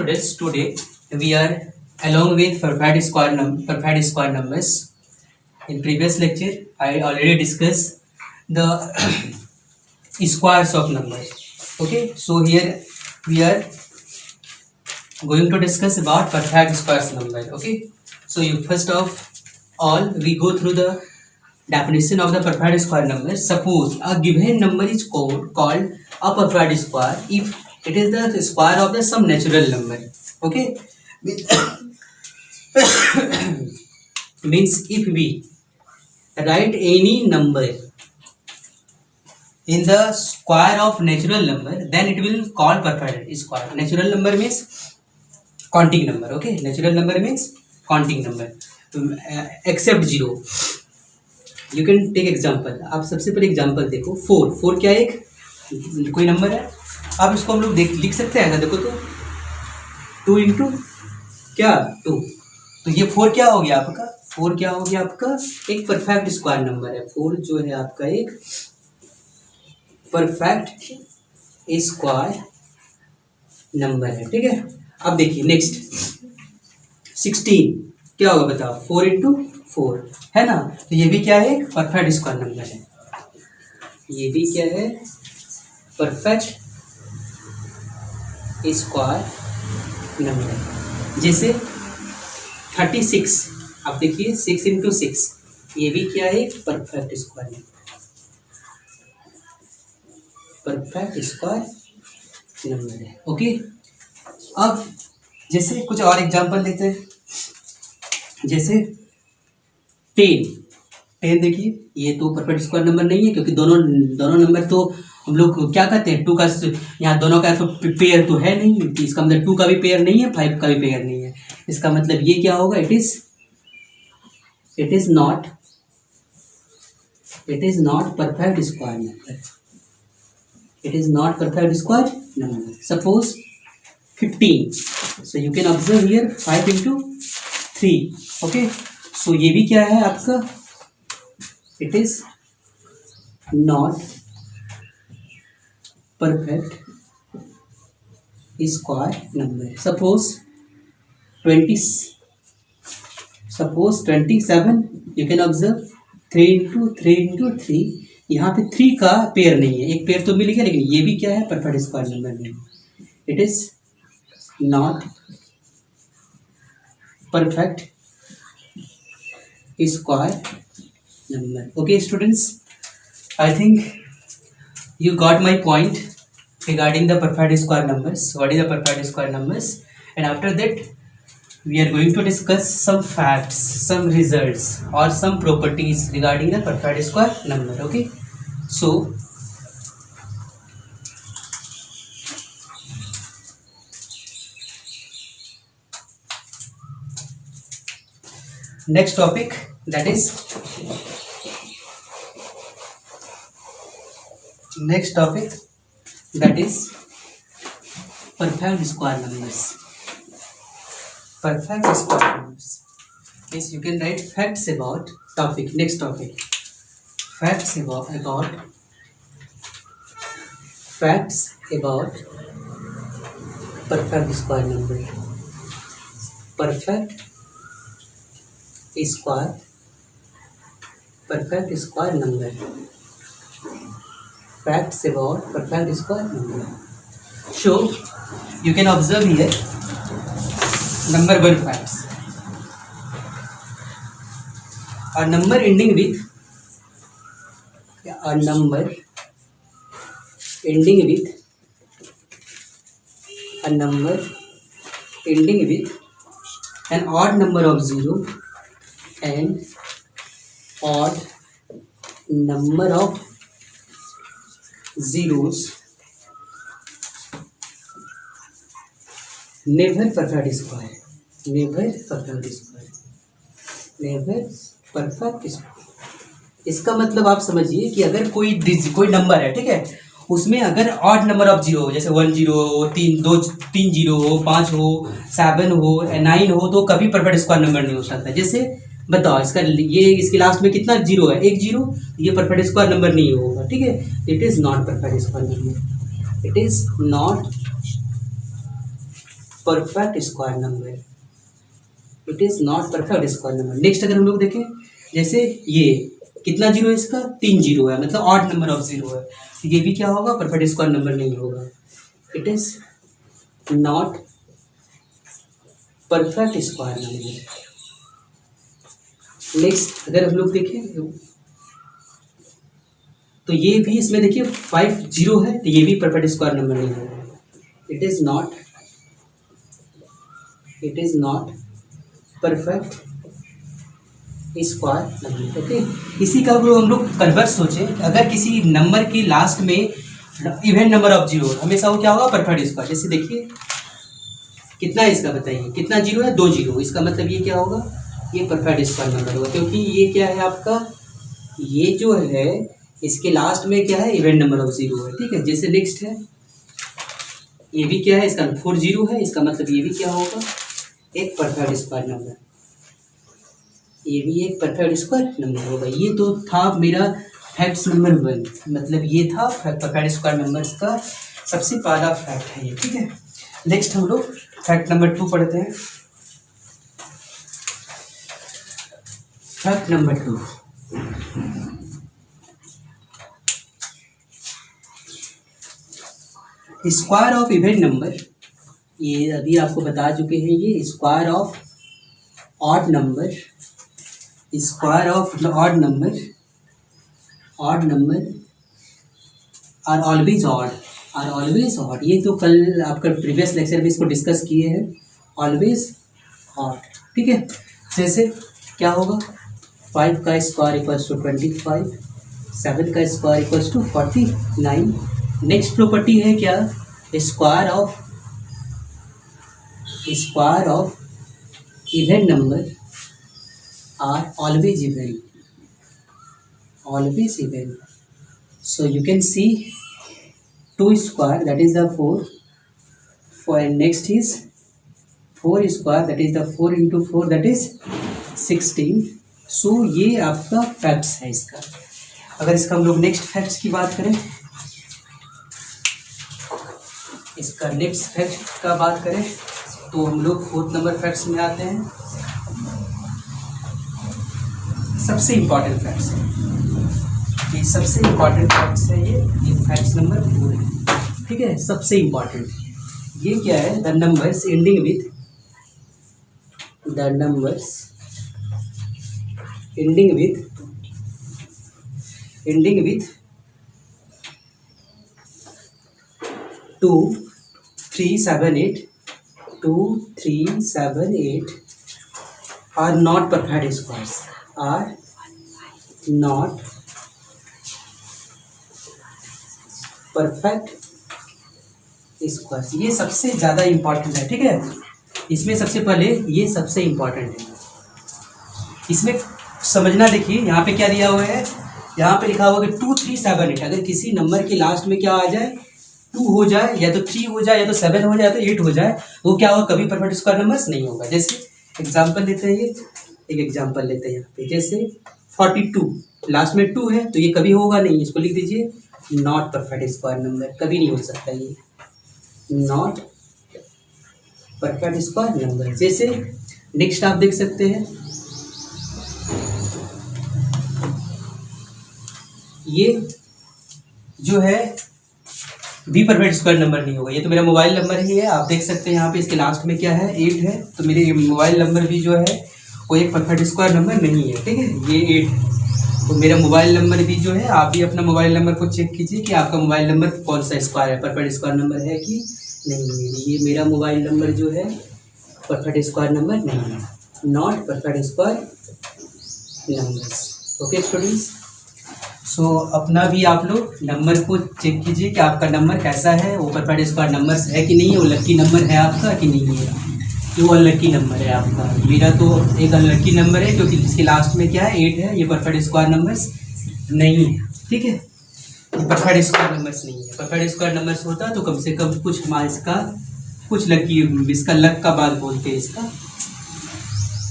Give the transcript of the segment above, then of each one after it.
students, today we are along with perfect square numbers. In previous lecture, I already discussed the squares of numbers. Okay, so here we are going to discuss about perfect squares number. Okay, so you first of all we go through the definition of the perfect square number. Suppose a given number is called a perfect square if it is the square of the some natural number. Okay, means if we write any number in the square of natural number, then it will call perfect square. Natural number means counting number. Okay, natural number means counting number except zero. You can take example. आप सबसे पहले example देखो. Four क्या एक कोई number है. आप इसको हम लोग लिख सकते हैं. देखो तो 2 इंटू क्या 2. तो ये 4 क्या हो गया आपका. 4 क्या हो गया आपका एक परफेक्ट स्क्वायर नंबर है. 4 जो है आपका एक परफेक्ट स्क्वायर नंबर है. ठीक है. अब देखिए नेक्स्ट 16 क्या होगा बताओ. 4 इंटू 4 है ना. तो ये भी क्या है एक परफेक्ट स्क्वायर नंबर है. ये भी क्या है परफेक्ट स्क्वायर नंबर है. जैसे 36 आप देखिए 6 इंटू 6 ये भी क्या है perfect square number. Perfect square number है. ओके. अब जैसे कुछ और एग्जांपल लेते हैं. जैसे 10 देखिए ये तो परफेक्ट स्क्वायर नंबर नहीं है क्योंकि दोनों नंबर तो हम लोग क्या कहते हैं 2 का यहाँ दोनों का तो पेयर तो है नहीं. इसका मतलब 2 का भी पेयर नहीं है 5 का भी पेयर नहीं है. इसका मतलब ये क्या होगा it is not perfect square number. It is not perfect square number. Suppose 15. So you can observe here 5 into 3. Okay. So ये भी क्या है आपका it is not perfect square number. Suppose 27 you can observe 3 into 3. यहाँ पे 3 का pair नहीं है. एक पेयर तो मिल गया लेकिन ये भी क्या है परफेक्ट स्क्वायर नंबर नहीं. It is not perfect square number. Okay students, I think you got my point regarding the perfect square numbers. What is the perfect square numbers? And after that we are going to discuss some facts, some results or some properties regarding the perfect square number. Okay, so next topic that is perfect square numbers. Perfect square numbers is you can write facts about topic. Next topic facts about perfect square number. Perfect square number. Facts about perfect square number. So you can observe here number 1 facts. A number ending with an odd number of 0 and odd number of zeros never perfect square. इसका मतलब आप समझिए कि अगर कोई number है. ठीक है. उसमें अगर ऑड नंबर ऑफ 0 जैसे 1 0 हो 3 0 हो 5 हो 7 हो 9 हो तो कभी परफेक्ट स्क्वायर नंबर नहीं हो सकता. जैसे बताओ इसके लास्ट में कितना 0 है. 1 0. ये परफेक्ट स्क्वायर नंबर नहीं होगा. ठीक है. It is not perfect square number. It is not perfect square number, it is not perfect square number. Next अगर हम लोग देखें, जैसे ये कितना जीरो है, इसका 3 जीरो है, मतलब ऑड नंबर ऑफ जीरो है, तो ये भी क्या होगा, परफेक्ट स्क्वायर नंबर नहीं होगा, it is not perfect square number. Next अगर हम लोग देखें तो ये भी, इसमें देखिए 5 जीरो है, तो ये भी परफेक्ट स्क्वायर नंबर नहीं होगा, it is not perfect square number. Okay, इसी का हम लोग कन्वर्स सोचे, अगर किसी नंबर के लास्ट में इवन नंबर ऑफ जीरो हमेशा वो क्या होगा, परफेक्ट स्क्वायर। जैसे देखिए कितना है इसका, बताइए कितना जीरो है, 2 जीरो, इसका मतलब ये क्या होगा, ये परफेक्ट स्क्वायर नंबर होगा, क्योंकि ये क्या है आपका, ये जो है इसके लास्ट में क्या है, इवन नंबर ऑफ जीरो है। ठीक है, जैसे नेक्स्ट है, ये भी क्या है, इसका 4 जीरो है, इसका मतलब ये भी क्या होगा, एक परफेक्ट स्क्वायर नंबर, ये भी एक परफेक्ट स्क्वायर नंबर होगा। ये तो था मेरा फैक्ट्स नंबर 1, मतलब ये था परफेक्ट स्क्वायर नंबर्स का सबसे पहला फैक्ट है ये। ठीक है, नेक्स्ट हम लोग फैक्ट नंबर 2 पढ़ते हैं। Fact number 2, square of even number, ये अभी आपको बता चुके हैं, ये square of odd number, square of odd number are always odd, ये तो कल आपका प्रीवियस लेक्चर में इसको डिस्कस किए हैं, ऑलवेज ऑड। ठीक है, जैसे क्या होगा, 5 का स्क्वायर इक्वल्स टू 25, 7 का square equals to 49। Next property है क्या, square of even number are always even, so you can see 2 square, that is the 4, and next is 4 square, that is the 4 into 4, that is 16। so ये आपका facts है इसका। अगर इसका हम लोग नेक्स्ट फैक्ट्स की बात करें, इसका नेक्स्ट फैक्ट का बात करें तो हम लोग 4th नंबर फैक्ट्स में आते हैं। सबसे इम्पॉर्टेंट फैक्ट्स है ये, सबसे इम्पॉर्टेंट फैक्ट्स है ये फैक्ट्स नंबर 4 है। ठीक है, सबसे इम्पॉर्टेंट ये क्या है, the numbers ending with 2 3 7 8 are not perfect squares, are not perfect squares. ये सबसे ज़्यादा इम्पॉर्टेंट है। ठीक है, इसमें सबसे पहले ये सबसे इम्पॉर्टेंट है, इसमें समझना। देखिए यहाँ पे क्या दिया हुआ है, यहाँ पे लिखा हुआ है 2 3 7 8। अगर किसी नंबर के लास्ट में क्या आ जाए, 2 हो जाए, या तो 3 हो जाए, या तो 7 हो जाए, या तो 8 हो जाए, वो क्या होगा, कभी परफेक्ट स्क्वायर नंबर्स नहीं होगा। जैसे एग्जाम्पल लेते हैं, ये एक एग्जाम्पल लेते हैं यहाँ पे, जैसे 42 लास्ट में 2 है, तो ये कभी होगा नहीं, इसको लिख दीजिए नॉट परफेक्ट स्क्वायर नंबर, कभी नहीं हो सकता ये नॉट परफेक्ट स्क्वायर नंबर। जैसे नेक्स्ट आप देख सकते हैं, ये जो है भी परफेक्ट स्क्वायर नंबर नहीं होगा। ये तो मेरा मोबाइल नंबर ही है, आप देख सकते हैं यहाँ पे इसके लास्ट में क्या है, 8 है, तो मेरे मोबाइल नंबर भी जो है वो एक परफेक्ट स्क्वायर नंबर नहीं है। ठीक है, ये 8 है, तो मेरा मोबाइल नंबर भी जो है, आप भी अपना मोबाइल नंबर को चेक कीजिए कि आपका मोबाइल नंबर कौन सा स्क्वायर है, परफेक्ट स्क्वायर नंबर है कि नहीं है। ये मेरा मोबाइल नंबर जो है परफेक्ट स्क्वायर नंबर नहीं है, not perfect square numbers. Okay students, so अपना भी आप लोग नंबर को चेक कीजिए कि आपका नंबर कैसा है, वो परफेक्ट स्क्वायर नंबर्स है कि नहीं है, वो लकी नंबर है आपका कि नहीं है, वो अनलकी नंबर है आपका। मेरा तो एक अनलकी नंबर है क्योंकि इसके लास्ट में क्या है, 8 है, ये परफेक्ट स्क्वायर नंबर्स नहीं है। ठीक है, ये परफेक्ट स्क्वायर नंबर्स नहीं है। परफेक्ट स्क्वायर नंबर्स होता तो कम से कम कुछ हमारा इसका कुछ लकी, इसका लक का बात बोलते हैं इसका।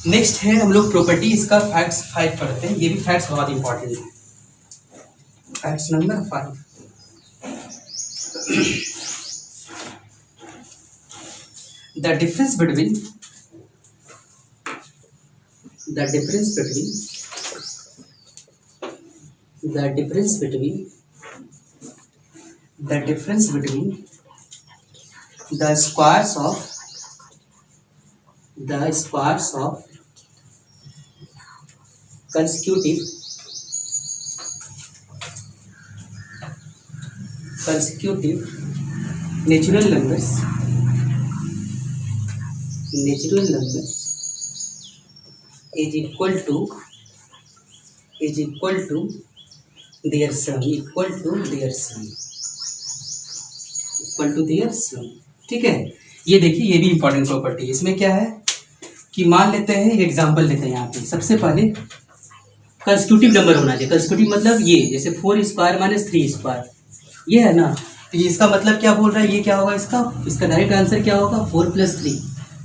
नेक्स्ट है हम लोग प्रॉपर्टी, इसका फैक्ट्स 5 पढ़ते हैं। ये भी फैक्ट्स बहुत इंपॉर्टेंट है। Facts number 5, the difference between the difference between the difference between the difference between the squares of consecutive natural numbers is equal to their sum ठीक है। ये देखिए, ये भी इंपॉर्टेंट प्रॉपर्टी है। इसमें क्या है कि मान लेते हैं, एक एग्जांपल लेते हैं यहाँ पे। सबसे पहले कंसेक्यूटिव नंबर होना चाहिए। कंसेक्यूटिव मतलब ये, जैसे 4 स्क्वायर माइनस 3 स्क्वायर, ये है ना। तो इसका मतलब क्या बोल रहा है, ये क्या होगा, इसका डायरेक्ट आंसर क्या होगा, 4 + 3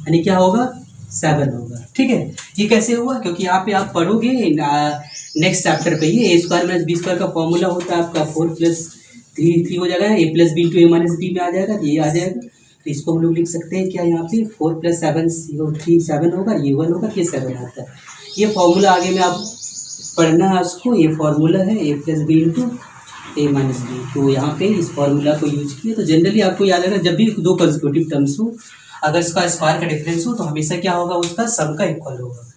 यानी क्या होगा, 7 होगा। ठीक है, ये कैसे हुआ, क्योंकि यहाँ पे आप पढ़ोगे नेक्स्ट चैप्टर पे ही a² - b² का फॉर्मूला होता है आपका। 4 + 3 हो जाएगा, a + b × a - b में आ जाएगा, ये आ जाएगा। तो इसको हम लोग लिख सकते हैं क्या, यहाँ पे 4 + 7 3 7 होगा, ये 1 होगा, ये 7 आता है। ये फॉर्मूला आगे में आप पढ़ना है उसको। ये फॉर्मूला है a + b × a - b। तो यहाँ पे इस फॉर्मूला को यूज किया। तो जनरली आपको याद है, जब भी दो कंसेक्यूटिव टर्म्स हो, अगर इसका स्क्वायर का डिफरेंस हो तो हमेशा क्या होगा, उसका सम का इक्वल होगा।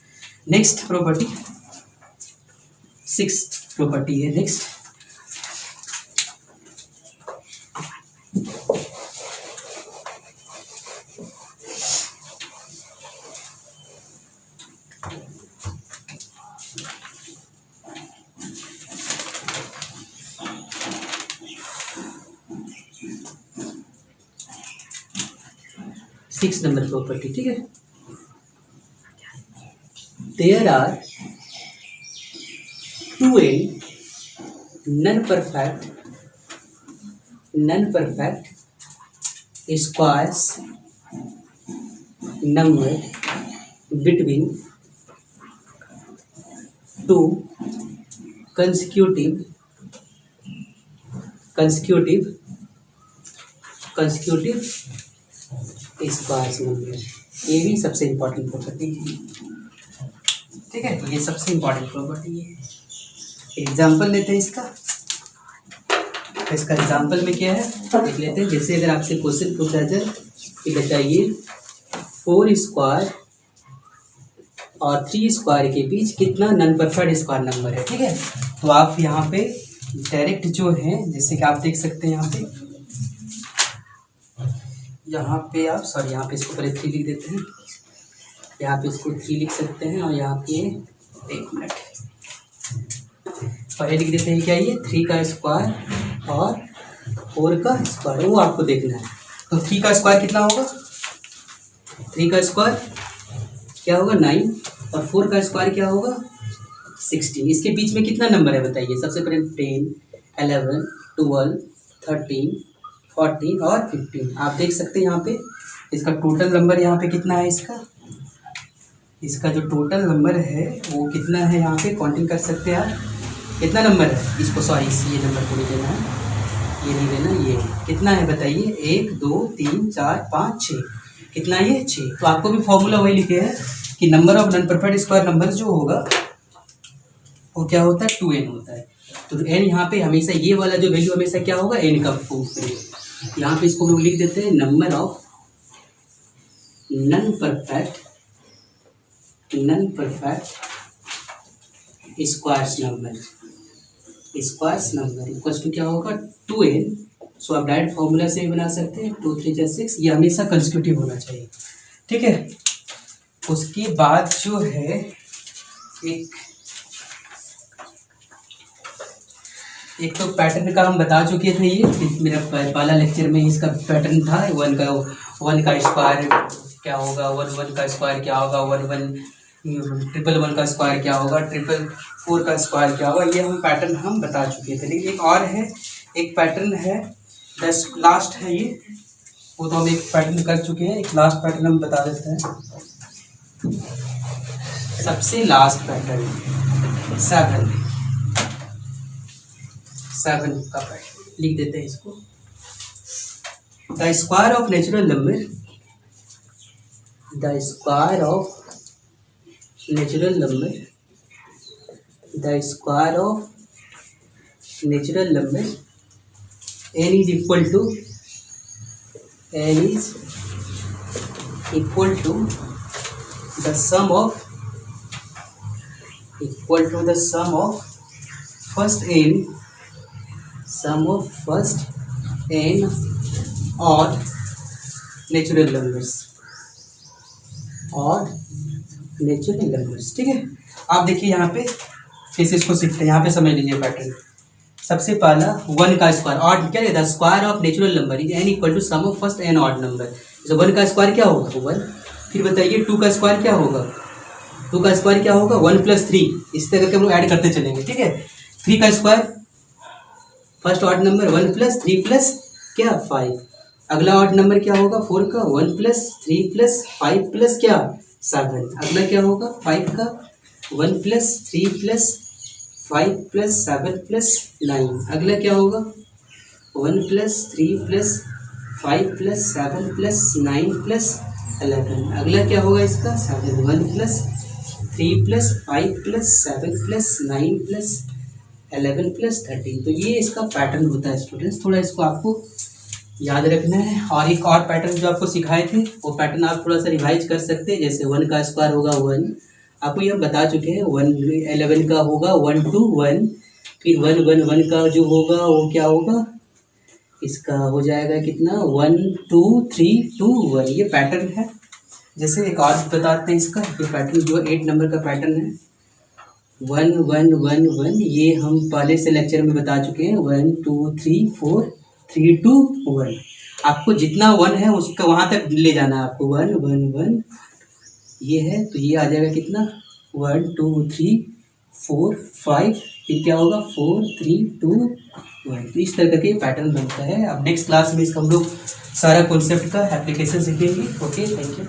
नेक्स्ट प्रॉपर्टी, 6th प्रॉपर्टी है नेक्स्ट। नंबर प्रॉपर्टी, ठीक है। There are 2n non-perfect squares number between two consecutive squares number. ये भी सबसे इम्पोर्टेंट प्रॉपर्टी है, ठीक है। तो ये सबसे इम्पोर्टेंट प्रॉपर्टी है। एग्जाम्पल लेते हैं इसका। तो इसका एग्जाम्पल में क्या है देख लेते हैं। जैसे अगर आपसे क्वेश्चन पूछा जाए कि बताइए 4 स्क्वायर और 3 स्क्वायर के बीच कितना नॉन परफेक्ट स्क्वायर नंबर है, ठीक है। तो आप यहाँ पे डायरेक्ट जो है, जैसे कि आप देख सकते हैं यहाँ पे आप यहाँ पे इसको पहले 3 लिख देते हैं। यहाँ पे इसको 3 लिख सकते हैं, और यहाँ पे 1 मिनट पहले लिख देते हैं क्या, ये 3 का स्क्वायर और 4 का स्क्वायर, वो आपको देखना है। तो 3 का स्क्वायर कितना होगा, 3 का स्क्वायर क्या होगा 9, और 4 का स्क्वायर क्या होगा 16। इसके बीच में कितना नंबर है बताइए। सबसे पहले 10, 11, 12, 13, 14 और 15। आप देख सकते हैं यहाँ पे इसका टोटल नंबर यहाँ पे कितना है। इसका जो टोटल नंबर है वो कितना है, यहाँ पे काउंटिंग कर सकते हैं आप। कितना नंबर है, इसको सॉरी ये नंबर को नहीं देना है, ये नहीं देना, ये कितना है बताइए। 1 2 3 4 5 6, कितना ये 6। तो आपको भी फॉर्मूला वही लिखे हैं कि number of non perfect square number जो होगा वो क्या होता है, 2n होता है। तो n यहाँ पे हमेशा ये वाला जो वैल्यू हमेशा क्या होगा, n का प्रूफ है। यहाँ पे इसको हम लोग लिख देते हैं number of non perfect squares number equal to क्या होगा 2n। सो आप डायरेक्ट फॉर्मूला से भी बना सकते हैं, 2 3 6। ये हमेशा कंसेक्यूटिव होना चाहिए, ठीक है। उसके बाद जो है एक तो पैटर्न का हम बता चुके थे। ये मेरा पहला लेक्चर में इसका पैटर्न था। 1 का स्क्वायर क्या होगा, 1 का स्क्वायर क्या होगा, 1 का स्क्वायर क्या होगा, 4 का स्क्वायर क्या होगा। ये हम पैटर्न हम बता चुके थे। लेकिन एक और है, एक पैटर्न है लास्ट है ये, वो तो हम एक पैटर्न कर चुके हैं। एक लास्ट पैटर्न हम बता देते हैं। सबसे लास्ट पैटर्न 7 का पैटर्न लिख देते हैं इसको। The square of natural number the square of natural number, the square of natural number n is equal to the sum of first n odd natural numbers, ठीक है। आप देखिए यहाँ पे कैसे इसको सीखते हैं, यहाँ पे समझ लीजिए पैटर्न। सबसे पहला वन का स्क्वायर, ऑड क्या है, the square of natural number is n equal to sum of first n odd number. जैसे वन का स्क्वायर क्या होगा, वन। फिर बताइए टू का स्क्वायर क्या होगा, टू का स्क्वायर क्या होगा, वन प्लस थ्री। इस तरह करके हम लोग ऐड करते चलेंगे, ठीक है। थ्री का square first odd number one plus three plus क्या, फाइव। अगला ऑड नंबर क्या होगा, फोर का one plus three plus five plus क्या, सेवन। अगला क्या होगा, फाइव का one plus three plus five plus seven plus nine. अगला क्या होगा, one plus three plus five plus seven plus nine plus 11। अगला क्या होगा इसका, seven. One plus three plus five plus seven plus nine plus 11 plus 13। तो ये इसका पैटर्न होता है स्टूडेंट्स, थोड़ा इसको आपको याद रखना है। और एक और पैटर्न जो आपको सिखाए थे वो पैटर्न आप थोड़ा सा रिवाइज कर सकते हैं। जैसे वन का स्क्वायर होगा वन, आपको ये हम बता चुके हैं। 11 का होगा 1 2 1, फिर 1 1 1 का जो होगा वो क्या होगा, इसका हो जाएगा कितना, 1 2 3 2 1। ये पैटर्न है। जैसे एक और बताते हैं इसका, ये पैटर्न जो 8 नंबर का पैटर्न है, 1 1 1 1। ये हम पहले से लेक्चर में बता चुके हैं, 1 2 3 4 3 2 1। आपको जितना 1 है उसका वहाँ तक ले जाना है आपको, 1 1 1 ये है, तो ये आ जाएगा कितना, 1 2 3 4 5, फिर क्या होगा 4 3 2 1। तो इस तरह करके पैटर्न बनता है। अब नेक्स्ट क्लास में इसका हम लोग सारा कॉन्सेप्ट का एप्लीकेशन सीखेंगे। Okay, thank you.